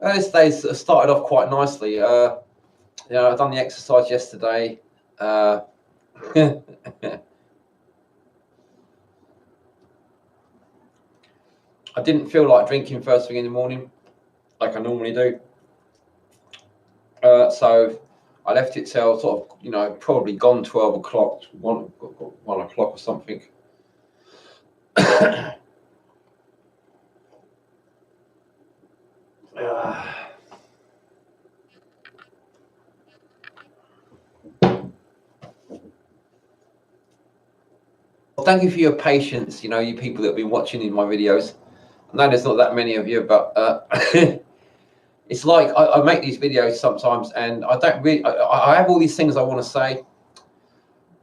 This day's started off quite nicely. I've done the exercise yesterday. I didn't feel like drinking first thing in the morning, like I normally do. So I left it till sort of, probably gone 12 o'clock, 1 o'clock or something. Thank you for your patience, you people that have been watching in my videos. I know there's not that many of you, but it's like I make these videos sometimes and I don't really, I have all these things I want to say.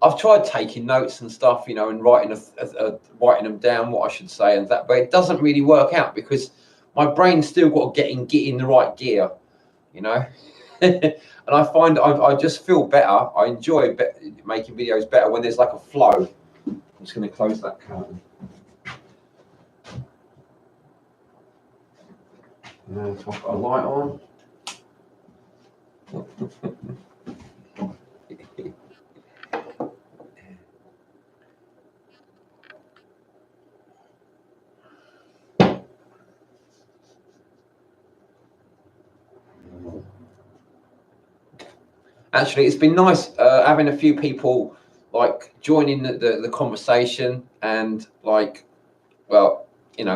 I've tried taking notes and stuff, and writing them down, what I should say and that, but it doesn't really work out because my brain's still got to get in the right gear, and I find I just feel better. I enjoy making videos better when there's like a flow. I'm just going to close that curtain. Now I've got a light on. Actually, it's been nice having a few people like joining the conversation and like, well,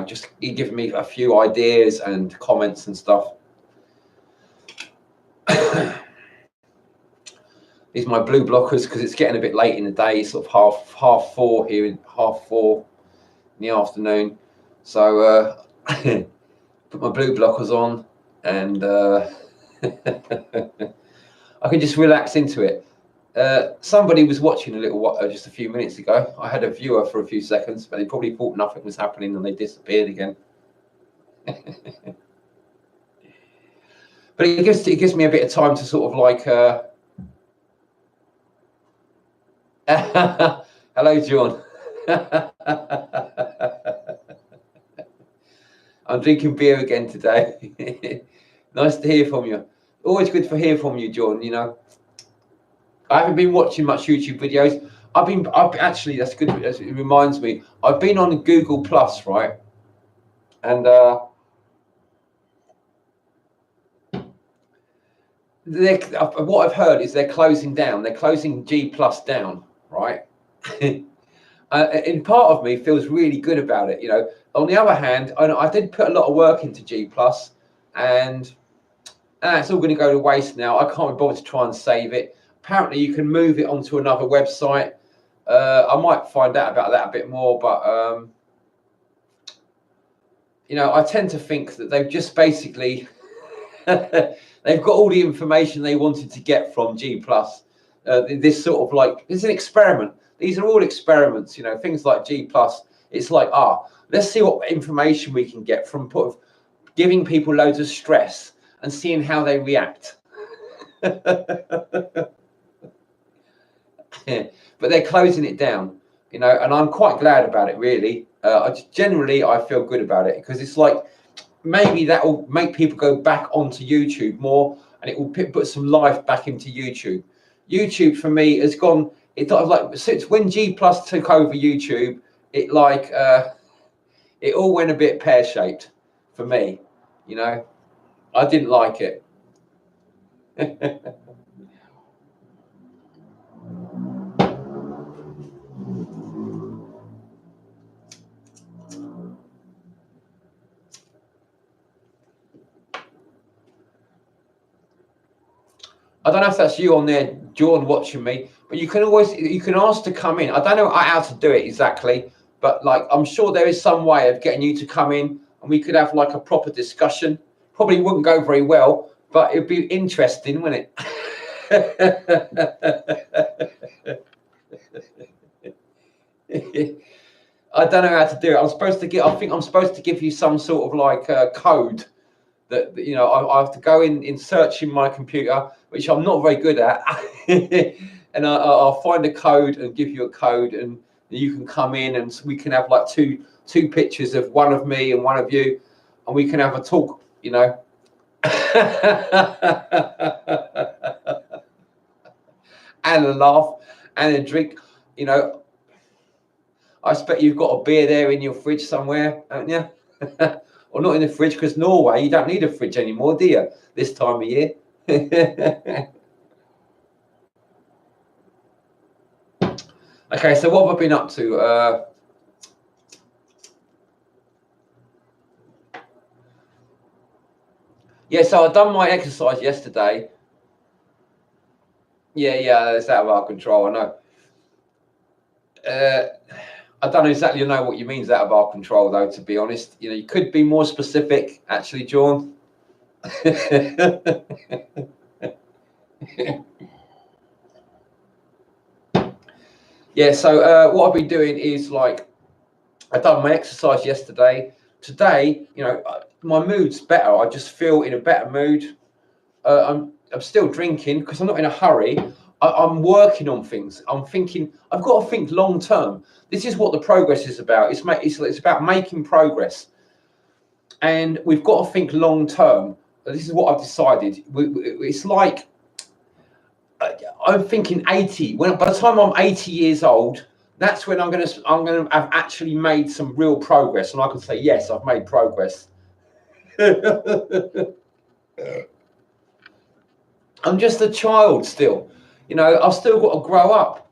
just giving me a few ideas and comments and stuff. These are my blue blockers because it's getting a bit late in the day, sort of half four here, half 4 in the afternoon. So put my blue blockers on and I can just relax into it. Somebody was watching a little while, just a few minutes ago. I had a viewer for a few seconds, but they probably thought nothing was happening and they disappeared again. But it gives me a bit of time to sort of like. Hello, John. I'm drinking beer again today. Nice to hear from you. Always good to hear from you, John. I haven't been watching much YouTube videos. I've actually, that's good. It reminds me, I've been on Google Plus, right? And what I've heard is they're closing down. They're closing G Plus down, right? And part of me feels really good about it. On the other hand, I did put a lot of work into G Plus, and it's all going to go to waste now. I can't be bothered to try and save it. Apparently, you can move it onto another website. I might find out about that a bit more, but I tend to think that they've just basically they've got all the information they wanted to get from G Plus. This sort of like, it's an experiment. These are all experiments, things like G Plus. It's like, let's see what information we can get from giving people loads of stress and seeing how they react. But they're closing it down, and I'm quite glad about it, really. Generally, I feel good about it because it's like maybe that will make people go back onto YouTube more, and it will put some life back into YouTube. YouTube for me has gone. It's like since when G Plus took over YouTube, it like it all went a bit pear-shaped for me. I didn't like it. I don't know if that's you on there, Jordan, watching me, but you can ask to come in. I don't know how to do it exactly, but like I'm sure there is some way of getting you to come in and we could have like a proper discussion. Probably wouldn't go very well, but it'd be interesting, wouldn't it? I don't know how to do it. I think I'm supposed to give you some sort of like code that I have to go in searching my computer, which I'm not very good at, and I'll find a code and give you a code, and You can come in and we can have like two pictures of one of me and one of you, and we can have a talk, you know. And a laugh and a drink, you know. I expect you've got a beer there in your fridge somewhere, haven't you? Or not in the fridge, because Norway, you don't need a fridge anymore, do you, this time of year? Okay, so what have I been up to? Yeah, so I've done my exercise yesterday. Yeah, it's out of our control, I know. I don't exactly know what you mean is out of our control, though, to be honest. You know, you could be more specific, actually, John. Yeah, so what I've been doing is, like, I've done my exercise yesterday. Today, you know, my mood's better. I just feel in a better mood. I'm still drinking because I'm not in a hurry. I'm working on things. I'm thinking, I've got to think long term. This is what the progress is about. It's about making progress. And we've got to think long term. This is what I've decided. It's like, I'm thinking 80. By the time I'm 80 years old, that's when I'm going to have actually made some real progress, and I can say, yes, I've made progress. I'm just a child still, you know. I've still got to grow up.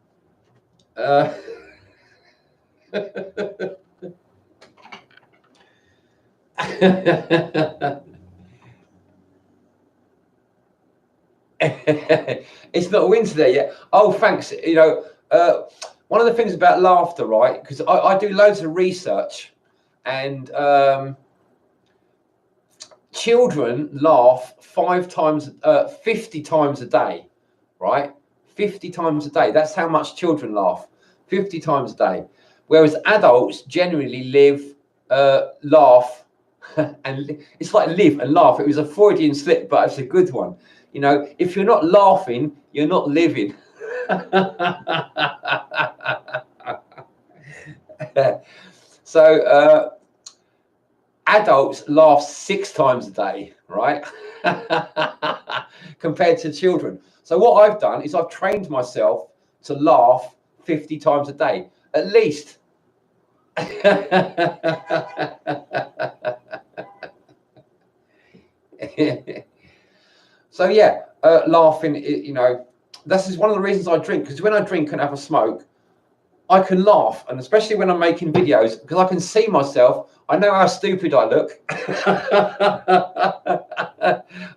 It's not winter there yet. Oh, thanks. You know, one of the things about laughter, right? Because I do loads of research, and children laugh 50 times a day, right? 50 times a day. That's how much children laugh, 50 times a day. Whereas adults generally laugh, and it's like live and laugh. It was a Freudian slip, but it's a good one. You know, if you're not laughing, you're not living. So adults laugh 6 times a day, right? Compared to children. So what I've done is I've trained myself to laugh 50 times a day, at least. So yeah, laughing, you know, this is one of the reasons I drink, because when I drink and have a smoke, I can laugh, and especially when I'm making videos, because I can see myself. I know how stupid I look, and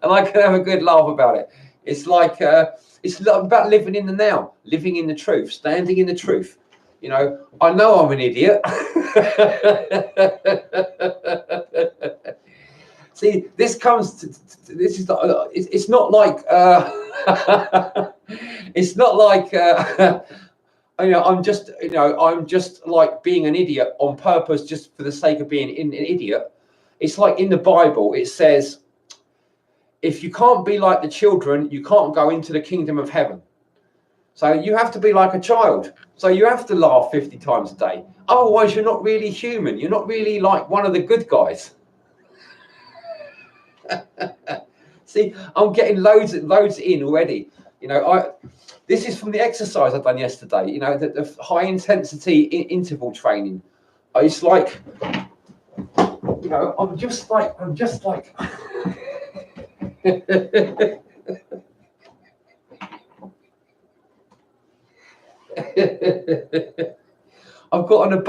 I can have a good laugh about it. It's like about living in the now, living in the truth, standing in the truth. You know I'm an idiot. See, this comes to this is not, it's not like it's not like you know, I'm just like being an idiot on purpose, just for the sake of being an idiot. It's like in the Bible, it says, if you can't be like the children, you can't go into the kingdom of heaven. So you have to be like a child. So you have to laugh 50 times a day. Otherwise, you're not really human. You're not really like one of the good guys. See, I'm getting loads in already. You know, this is from the exercise I've done yesterday. You know, the high intensity interval training. It's like, you know, I'm just like. I've got on a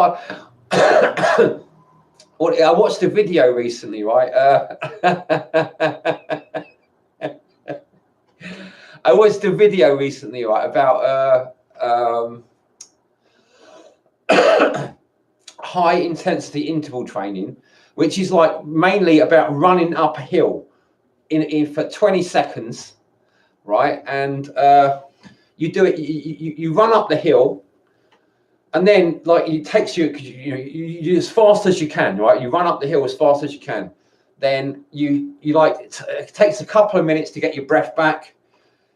Well, I watched a video recently, right? I watched a video recently, right, about high intensity interval training, which is like mainly about running up a hill in for 20 seconds, right? And you do it. You run up the hill. And then, like, it takes you as fast as you can, right? You run up the hill as fast as you can. Then you it takes a couple of minutes to get your breath back.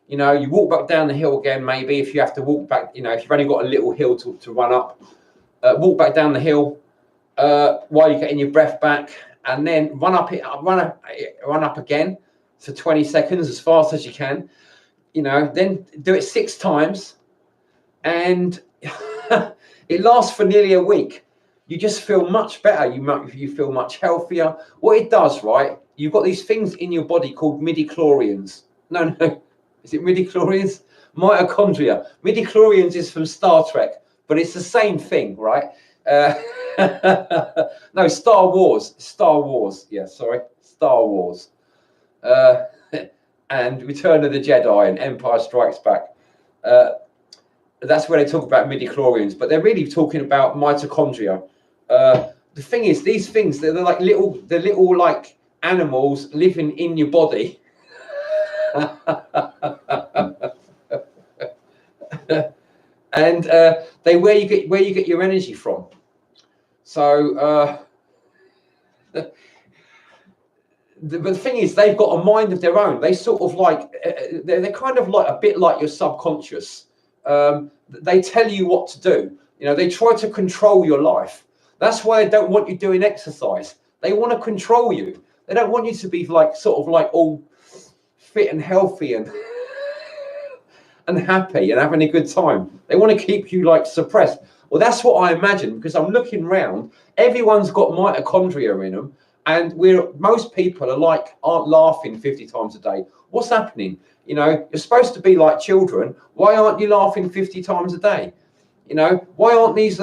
You walk back down the hill again, maybe, if you have to walk back, if you've only got a little hill to run up. walk back down the hill while you're getting your breath back, and then run up again for 20 seconds as fast as you can. Then do it 6 times, and it lasts for nearly a week. You just feel much better. You feel much healthier. What it does, right? You've got these things in your body called midichlorians. No, is it midichlorians? Mitochondria. Midichlorians is from Star Trek, but it's the same thing, right? No, Star Wars. Yeah, sorry, Star Wars. And Return of the Jedi and Empire Strikes Back. That's where they talk about midichlorians, but they're really talking about mitochondria. The thing is, these things, they're like little like animals living in your body. And they where you get your energy from. So but the thing is, they've got a mind of their own. They sort of like they're kind of like a bit like your subconscious. They tell you what to do. They try to control your life. That's why they don't want you doing exercise. They want to control you. They don't want you to be like sort of like all fit and healthy and happy and having a good time. They want to keep you like suppressed. Well, that's what I imagine, because I'm looking round. Everyone's got mitochondria in them, and most people aren't laughing 50 times a day. What's happening? You're supposed to be like children. Why aren't you laughing 50 times a day? Why aren't these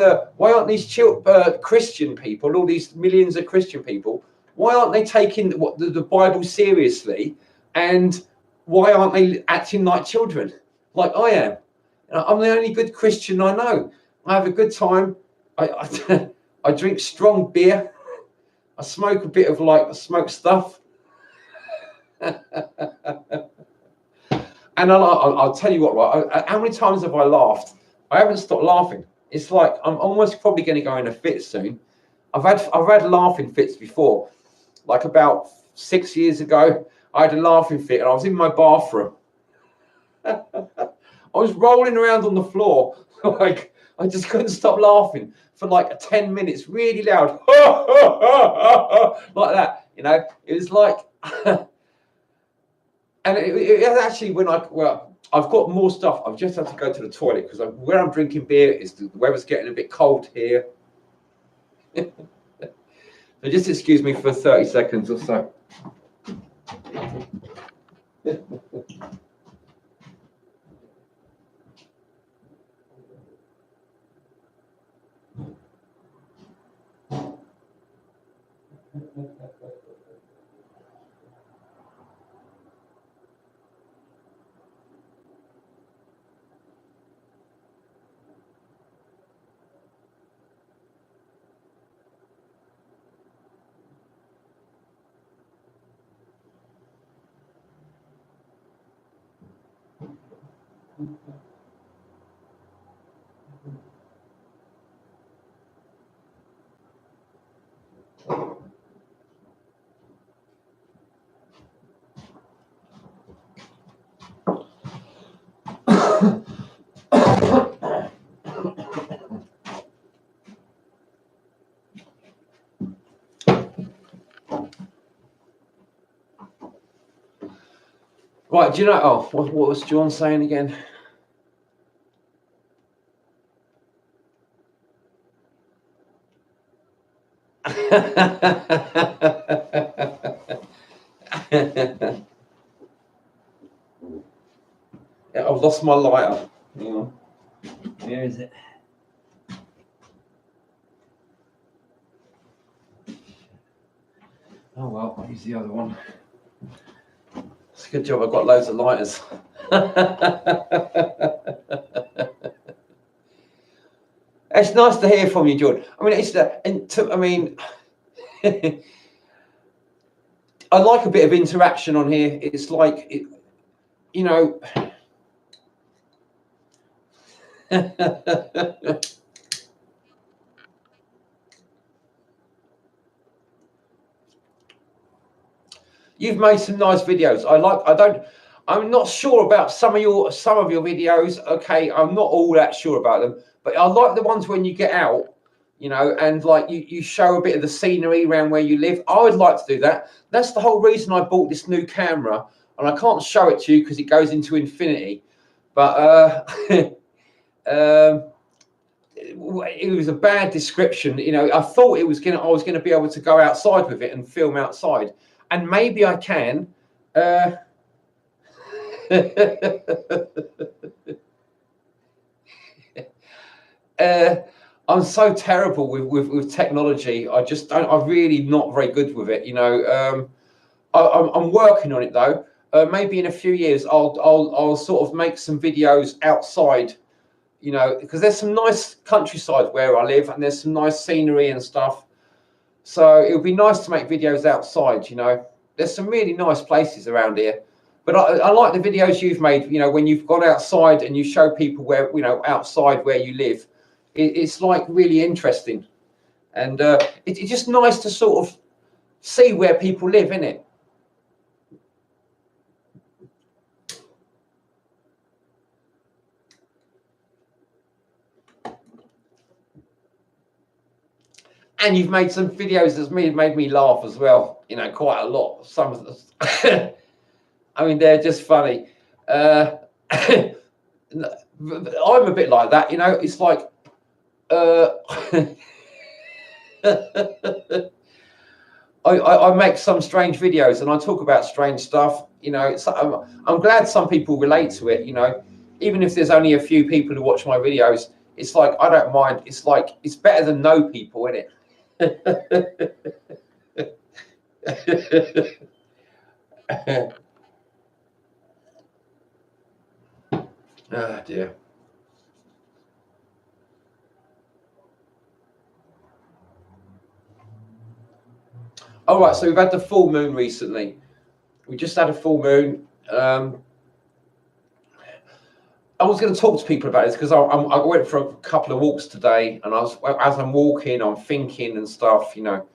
Christian people, all these millions of Christian people, why aren't they taking the Bible seriously, and why aren't they acting like children, like I am? I'm the only good Christian I know. I have a good time. I drink strong beer. I smoke a bit of smoke stuff. And I'll tell you what, right? How many times have I laughed? I haven't stopped laughing. It's like I'm almost probably going to go in a fit soon. I've had laughing fits before. Like about 6 years ago, I had a laughing fit, and I was in my bathroom. I was rolling around on the floor, like I just couldn't stop laughing for like 10 minutes, really loud, like that. It was like, and it actually I've got more stuff. I've just had to go to the toilet because where I'm drinking beer is the weather's getting a bit cold here. So just excuse me for 30 seconds or so. Right, do you know? Oh, what was John saying again? Yeah, I've lost my lighter. Where is it? Oh well, I'll use the other one. It's a good job I've got loads of lighters. It's nice to hear from you, John. I mean, I like a bit of interaction on here. It's like, you've made some nice videos. I'm not sure about some of your videos. Okay, I'm not all that sure about them, but I like the ones when you get out you know, and like you show a bit of the scenery around where you live. I would like to do that. That's the whole reason I bought this new camera, and I can't show it to you because it goes into infinity. But it was a bad description. You know, I thought I was gonna be able to go outside with it and film outside, and maybe I can. I'm so terrible with technology. I just don't. I'm really not very good with it. You know, I'm working on it though. Maybe in a few years, I'll sort of make some videos outside. You know, because there's some nice countryside where I live, and there's some nice scenery and stuff. So it would be nice to make videos outside. You know, there's some really nice places around here. But I like the videos you've made. You know, when you've gone outside and you show people where, you know, outside where you live. It's like really interesting, and it's just nice to sort of see where people live, isn't it? And you've made some videos that's made me laugh as well, you know, quite a lot. Some of the, I mean, they're just funny. I'm a bit like that, you know. It's like I make some strange videos and I talk about strange stuff, you know. I'm glad some people relate to it, you know, even if there's only a few people who watch my videos. It's like, I don't mind. It's like, it's better than no people, isn't it? Oh dear. All right, so we've had the full moon recently. We just had a full moon. I was going to talk to people about this because I went for a couple of walks today, and as I'm walking, I'm thinking and stuff, you know.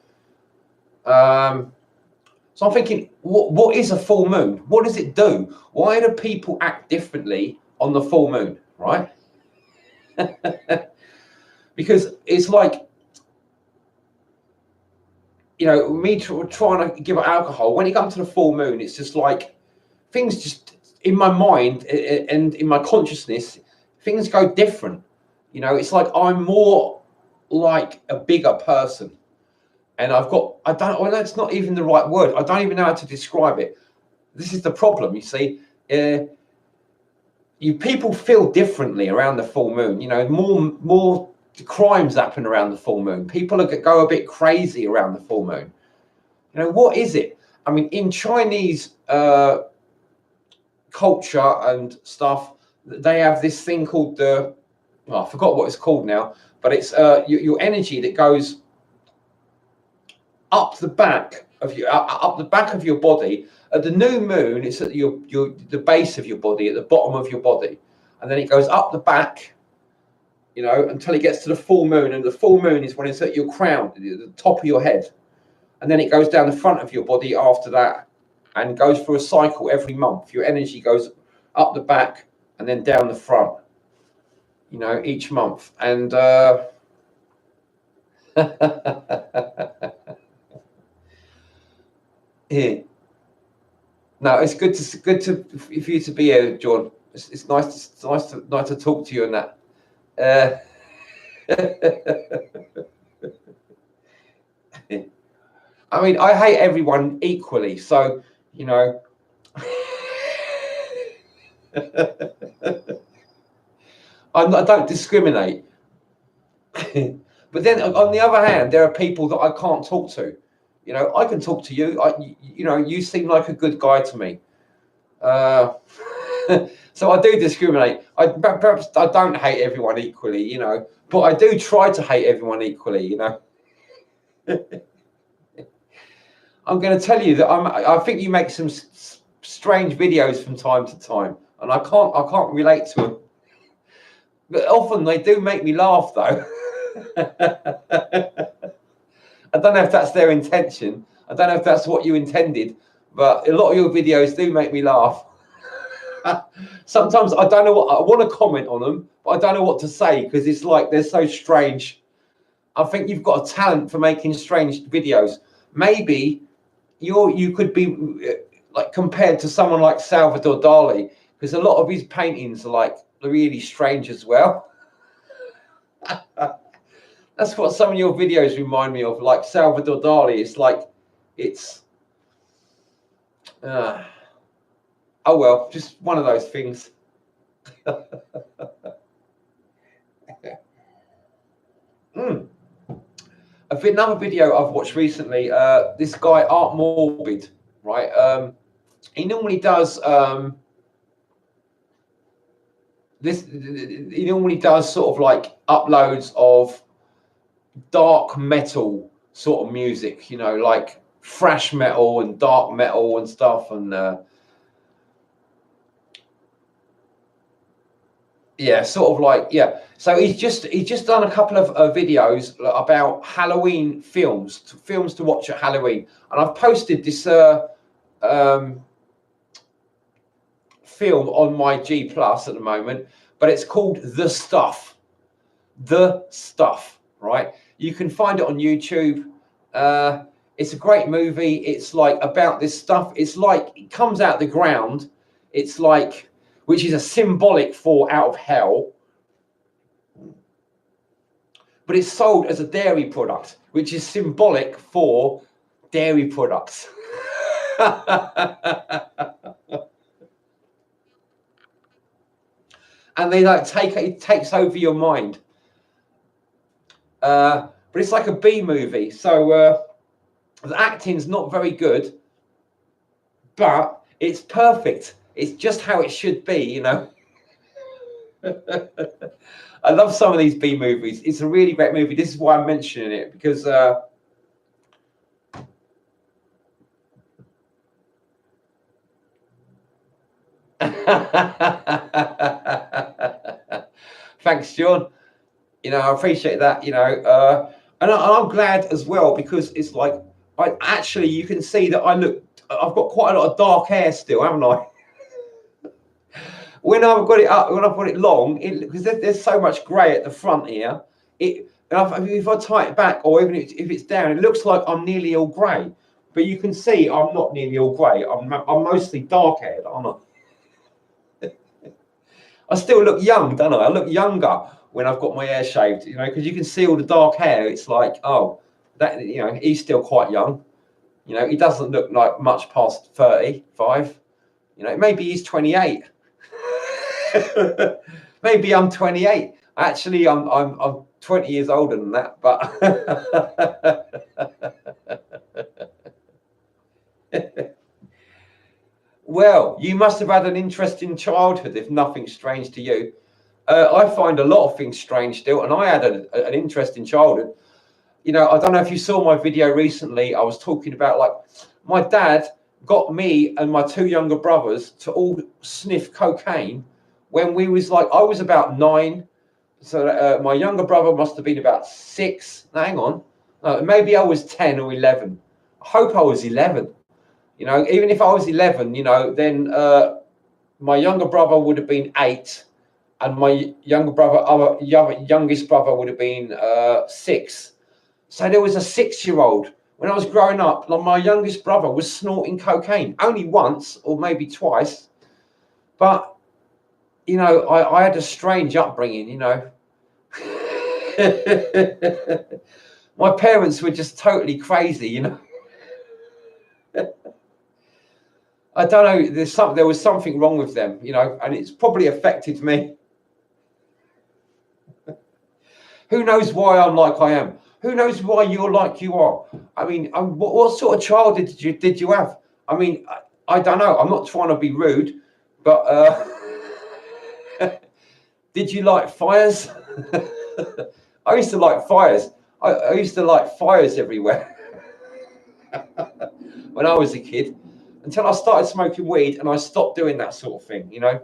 So I'm thinking, what is a full moon? What does it do? Why do people act differently on the full moon, right? Because it's like, you know, me trying to give up alcohol. When it comes to the full moon, it's just like things just in my mind and in my consciousness, things go different. You know, it's like I'm more like a bigger person, and well, that's not even the right word. I don't even know how to describe it. This is the problem, you see. People feel differently around the full moon. You know, more crimes happen around the full moon. People go a bit crazy around the full moon. You know, what is it? I mean, in Chinese culture and stuff, they have this thing called I forgot what it's called now, but it's your energy that goes up the back of your body. At the new moon, it's at the base of your body, at the bottom of your body, and then it goes up the back, you know, until it gets to the full moon. And the full moon is when it's at your crown, the top of your head, and then it goes down the front of your body after that, and goes through a cycle every month. Your energy goes up the back and then down the front, you know, each month. And yeah. No, it's good for you to be here, John. It's nice to talk to you and that. I mean, I hate everyone equally, so you know. I don't discriminate. But then on the other hand, there are people that I can't talk to. You know, I can talk to you. You know, you seem like a good guy to me. So I do discriminate. Perhaps I don't hate everyone equally, you know, but I do try to hate everyone equally, you know. I'm going to tell you that I think you make some strange videos from time to time, and I can't relate to them. But often they do make me laugh, though. I don't know if that's their intention. I don't know if that's what you intended, but a lot of your videos do make me laugh. Sometimes I don't know what I want to comment on them, but I don't know what to say because it's like they're so strange. I think you've got a talent for making strange videos. Maybe you could be like compared to someone like Salvador Dali, because a lot of his paintings are like really strange as well. That's what some of your videos remind me of, like Salvador Dali. It's like, it's, oh well, just one of those things. Another video I've watched recently, this guy, Art Morbid, right? He normally does he normally does sort of like uploads of dark metal sort of music, you know, like thrash metal and dark metal and stuff, and yeah, sort of like, yeah. So he's just done a couple of videos about Halloween films to watch at Halloween, and I've posted this film on my G Plus at the moment, but it's called The Stuff. The Stuff, right? You can find it on YouTube. It's a great movie. It's like about this stuff. It's like it comes out the ground. It's like, which is a symbolic for out of hell, but it's sold as a dairy product, which is symbolic for dairy products. And they like it takes over your mind. But it's like a B movie, so the acting's not very good, but it's perfect. It's just how it should be, you know. I love some of these B movies. It's a really great movie. This is why I'm mentioning it, because thanks, John. You know, I appreciate that, you know, and I'm glad as well, because it's like, I actually, you can see that I've got quite a lot of dark hair still, haven't I? When I've got it up, when I've got it long, because there's so much grey at the front here, if I tie it back, or even if it's down, it looks like I'm nearly all grey. But you can see I'm not nearly all grey. I'm mostly dark haired, aren't I? I still look young, don't I? I look younger when I've got my hair shaved, you know, because you can see all the dark hair. It's like, oh, that, you know, he's still quite young. You know, he doesn't look like much past 35. You know, maybe he's 28. Maybe I'm 28. Actually, I'm 20 years older than that, but well, you must have had an interesting childhood if nothing's strange to you. I find a lot of things strange still, and I had an interesting childhood. You know, I don't know if you saw my video recently. I was talking about, like, my dad got me and my two younger brothers to all sniff cocaine when we was like, I was about 9. So my younger brother must have been about 6. No, hang on. No, maybe I was 10 or 11. I hope I was 11. You know, even if I was 11, you know, then my younger brother would have been 8. And my younger brother, our youngest brother, would have been 6. So there was a 6-year-old. When I was growing up, like, my youngest brother was snorting cocaine, only once or maybe twice. But, you know, I had a strange upbringing, you know. My parents were just totally crazy, you know. I don't know, there was something wrong with them, you know, and it's probably affected me. Who knows why I'm like I am? Who knows why you're like you are? I mean, what sort of childhood did you have? I mean, I don't know. I'm not trying to be rude, but did you like fires? I used to like fires. I used to like fires everywhere when I was a kid, until I started smoking weed, and I stopped doing that sort of thing. You know,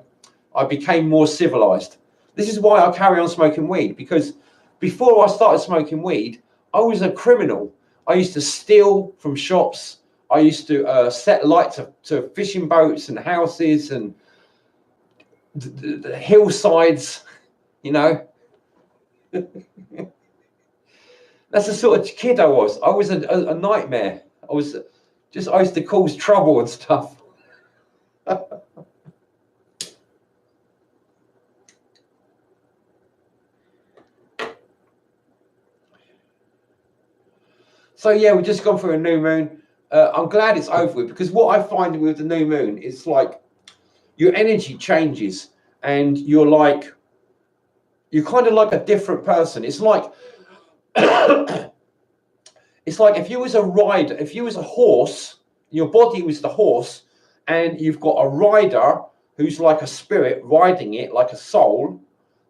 I became more civilized. This is why I carry on smoking weed, because before I started smoking weed, I was a criminal. I used to steal from shops. I used to set light to fishing boats and houses and the hillsides, you know. That's the sort of kid I was. I was a nightmare. I used to cause trouble and stuff. So yeah, we've just gone through a new moon. I'm glad it's over with, because what I find with the new moon, it's like your energy changes and you're kind of like a different person. It's like it's like if you was a rider, if you was a horse, your body was the horse, and you've got a rider who's like a spirit riding it, like a soul.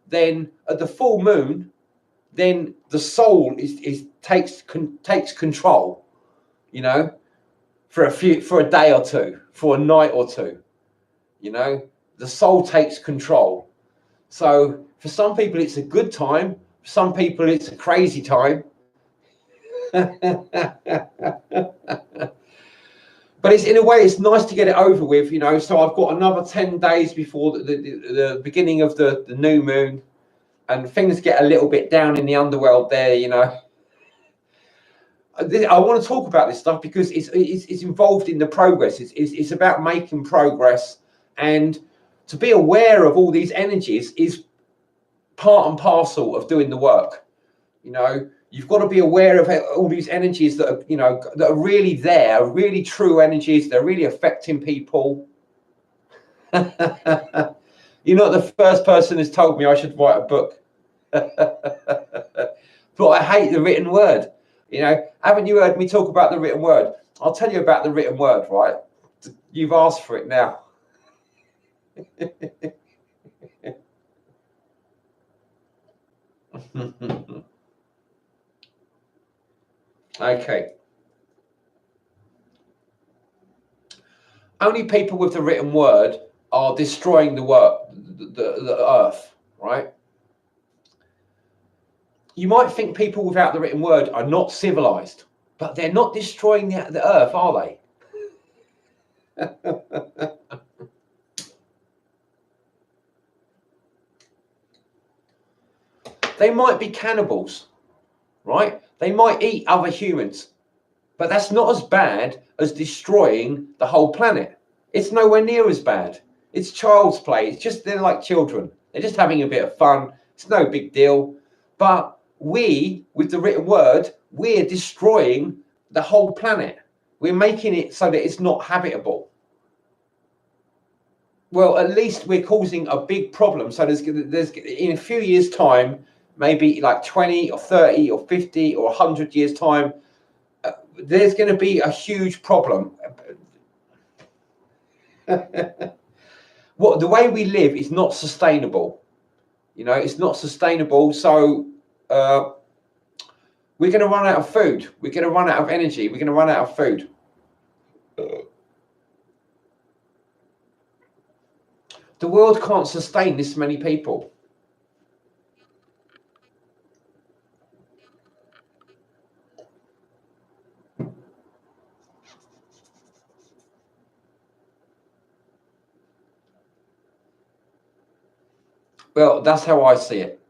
Then at the full moon, then the soul takes control, you know, for a day or two, for a night or two, you know, the soul takes control. So for some people it's a good time, for some people it's a crazy time. But it's, in a way, it's nice to get it over with, you know. So I've got another 10 days before the beginning of the new moon, and things get a little bit down in the underworld there, you know. I want to talk about this stuff because it's involved in the progress. It's about making progress, and to be aware of all these energies is part and parcel of doing the work. You know, you've got to be aware of all these energies that are, you know, that are really there, really true energies. They're really affecting people. You're not the first person who's told me I should write a book. But I hate the written word. You know, haven't you heard me talk about the written word? I'll tell you about the written word, right? You've asked for it now. Okay. Only people with the written word are destroying the earth, right? You might think people without the written word are not civilized, but they're not destroying the earth, are they? They might be cannibals, right? They might eat other humans, but that's not as bad as destroying the whole planet. It's nowhere near as bad. It's child's play. It's just, they're like children. They're just having a bit of fun. It's no big deal. But we, with the written word, we're destroying the whole planet. We're making it so that it's not habitable. Well, at least we're causing a big problem. So there's in a few years' time, maybe like 20 or 30 or 50 or 100 years' time, there's going to be a huge problem. The way we live is not sustainable. You know, it's not sustainable. So we're going to run out of food. We're going to run out of energy. We're going to run out of food. The world can't sustain this many people. Well, that's how I see it.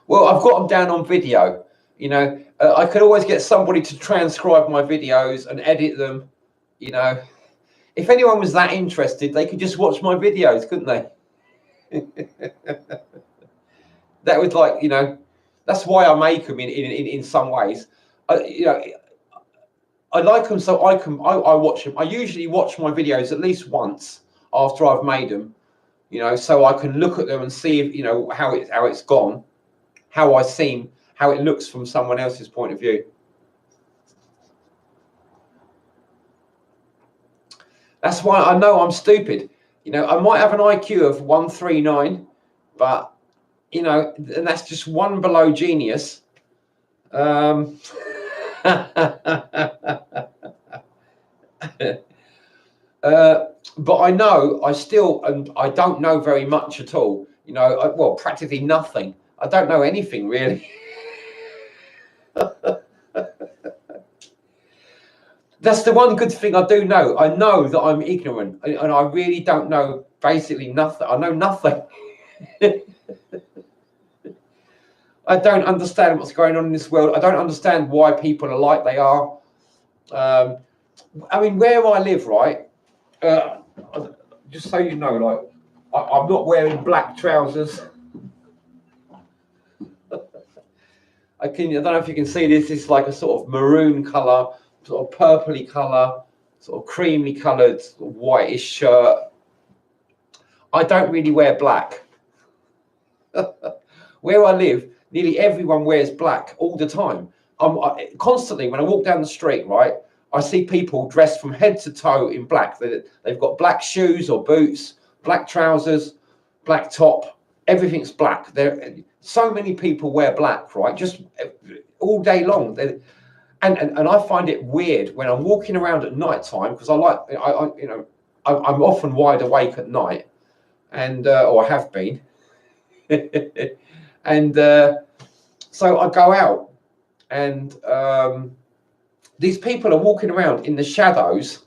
Well, I've got them down on video. You know, I could always get somebody to transcribe my videos and edit them. You know, if anyone was that interested, they could just watch my videos, couldn't they? That would, like, you know, that's why I make them in some ways. You know, I like them so I watch them. I usually watch my videos at least once after I've made them, you know, so I can look at them and see if, you know, how it's gone, how I seem, how it looks from someone else's point of view. That's why I know I'm stupid. You know, I might have an IQ of 139, but, you know, and that's just one below genius. But I know I don't know very much at all. You know, well, practically nothing. I don't know anything really. The That's the one good thing I do know. I know that I'm ignorant, and I really don't know basically nothing. I know nothing. I don't understand what's going on in this world. I don't understand why people are like they are. I mean, where I live, right? Just so you know, like, I'm not wearing black trousers. I don't know if you can see this. It's like a sort of maroon colour, sort of purpley colour, sort of creamy coloured, whitish shirt. I don't really wear black. Where I live, nearly everyone wears black all the time. Constantly, when I walk down the street, right, I see people dressed from head to toe in black. They've got black shoes or boots, black trousers, black top. Everything's black. So many people wear black, right, just all day long. And I find it weird when I'm walking around at night time, because I'm often wide awake at night, and or I have been. And so I go out, and these people are walking around in the shadows.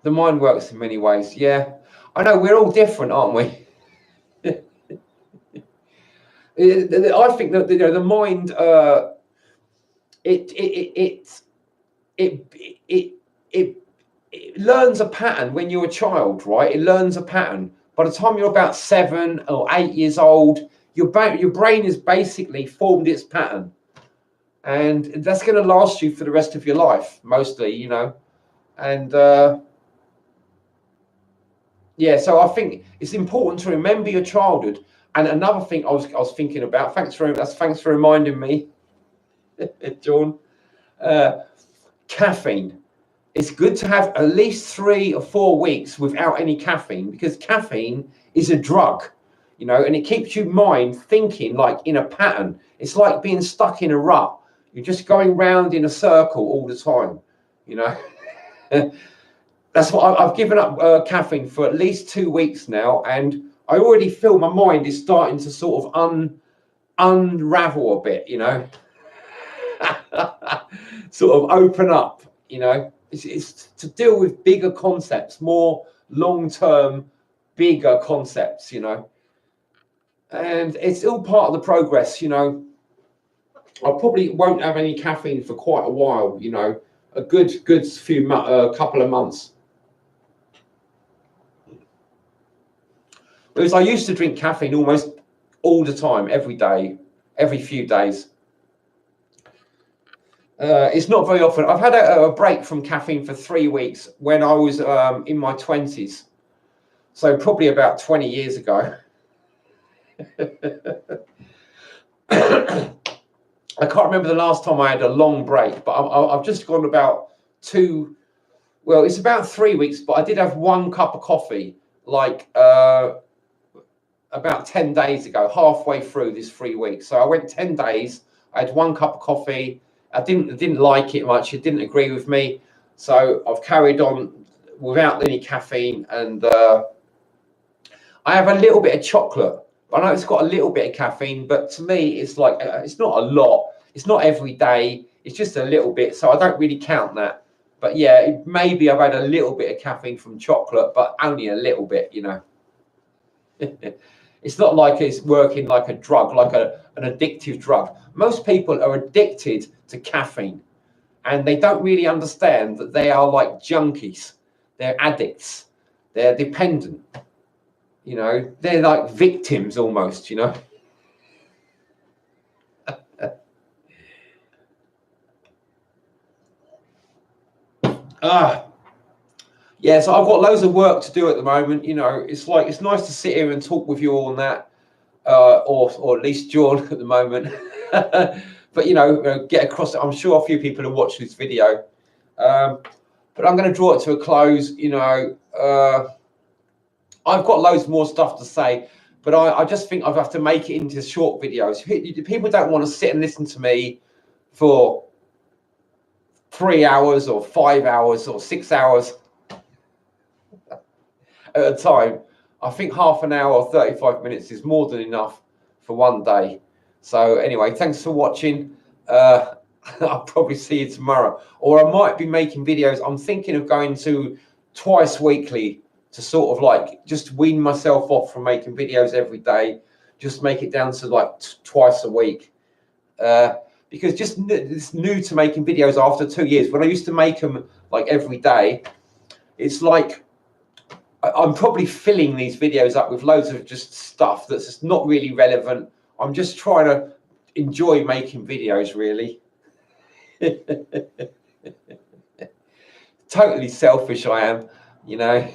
The mind works in many ways. Yeah, I know, we're all different, aren't we? I think that the mind, it learns a pattern when you're a child, right? It learns a pattern. By the time you're about 7 or 8 years old, your brain has basically formed its pattern, and that's going to last you for the rest of your life, mostly, you know. And yeah, so I think it's important to remember your childhood. And another thing I was thinking about, thanks for reminding me, John, caffeine. It's good to have at least 3 or 4 weeks without any caffeine, because caffeine is a drug, you know, and it keeps your mind thinking like in a pattern. It's like being stuck in a rut. You're just going round in a circle all the time, you know. That's what I've given up caffeine for at least 2 weeks now, and I already feel my mind is starting to sort of unravel a bit, you know. Sort of open up, you know. It's to deal with bigger concepts, more long-term, bigger concepts, you know. And it's all part of the progress, you know. I probably won't have any caffeine for quite a while, you know, a good few couple of months. Whereas I used to drink caffeine almost all the time, every day, every few days. It's not very often. I've had a break from caffeine for 3 weeks when I was in my 20s. So probably about 20 years ago. I can't remember the last time I had a long break, but I've just gone about it's about 3 weeks, but I did have 1 cup of coffee, like about 10 days ago, halfway through this 3 weeks. So I went 10 days, I had 1 cup of coffee. I didn't like it much. It didn't agree with me. So I've carried on without any caffeine, and I have a little bit of chocolate. I know it's got a little bit of caffeine, but to me, it's like, it's not a lot. It's not every day. It's just a little bit. So I don't really count that. But yeah, maybe I've had a little bit of caffeine from chocolate, but only a little bit, you know. It's not like it's working like a drug, like an addictive drug. Most people are addicted to caffeine, and they don't really understand that they are like junkies. They're addicts. They're dependent. You know, they're like victims almost, you know. Yeah, so I've got loads of work to do at the moment. You know, it's like, it's nice to sit here and talk with you all on that, or at least John at the moment. But you know, get across it. I'm sure a few people have watched this video, but I'm going to draw it to a close. You know, I've got loads more stuff to say, but I just think I have to make it into short videos. People don't want to sit and listen to me for 3 hours or 5 hours or 6 hours at a time. I think half an hour or 35 minutes is more than enough for one day. So anyway, thanks for watching. I'll probably see you tomorrow, or I might be making videos. I'm thinking of going to twice weekly to sort of like just wean myself off from making videos every day, just make it down to like twice a week. Because just it's new to making videos after 2 years. When I used to make them like every day, it's like I'm probably filling these videos up with loads of just stuff that's just not really relevant. I'm just trying to enjoy making videos, really. Totally selfish I am, you know.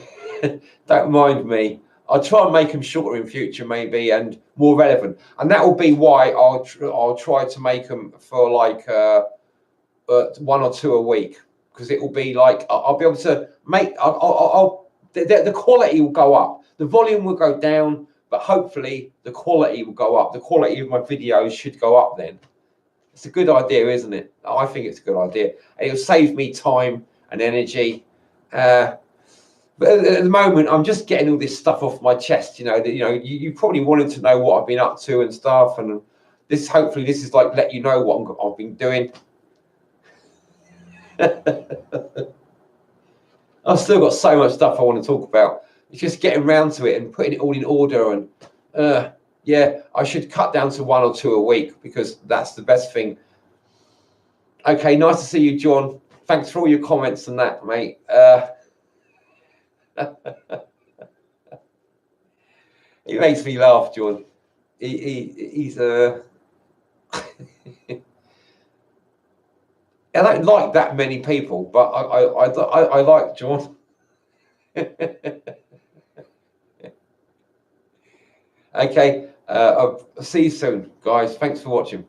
Don't mind me. I'll try and make them shorter in future, maybe, and more relevant. And that will be why I'll try to make them for like 1 or 2 a week, because it will be like I'll be able to make. The quality will go up. The volume will go down, but hopefully the quality will go up. The quality of my videos should go up then. It's a good idea, isn't it? I think it's a good idea. It'll save me time and energy. But at the moment, I'm just getting all this stuff off my chest. You probably wanted to know what I've been up to and stuff. And hopefully this is like let you know what I've been doing. I've still got so much stuff I want to talk about. It's just getting around to it and putting it all in order. And yeah, I should cut down to 1 or 2 a week, because that's the best thing. Okay, nice to see you, John. Thanks for all your comments and that, mate. It makes me laugh, John. He's I don't like that many people, but I like John. Okay, I'll see you soon, guys. Thanks for watching.